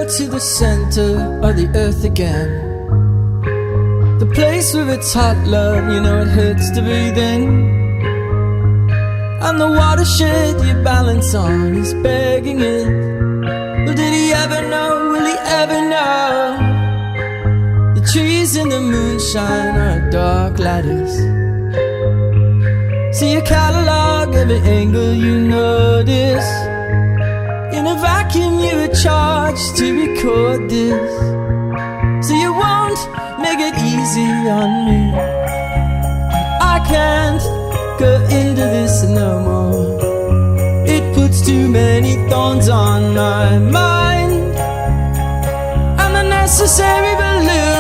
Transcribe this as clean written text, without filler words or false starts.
to the center of the earth again, the place where it's hot, love, you know it hurts to breathe in. And the watershed you balance on is begging it. Well, did he ever know, will he ever know? The trees in the moonshine are dark ladders. See a catalog, every angle you notice. In a vacuum you were charged to record this. So you won't make it easy on me. I can't go into this no more. It puts too many thorns on my mind, and the necessary balloon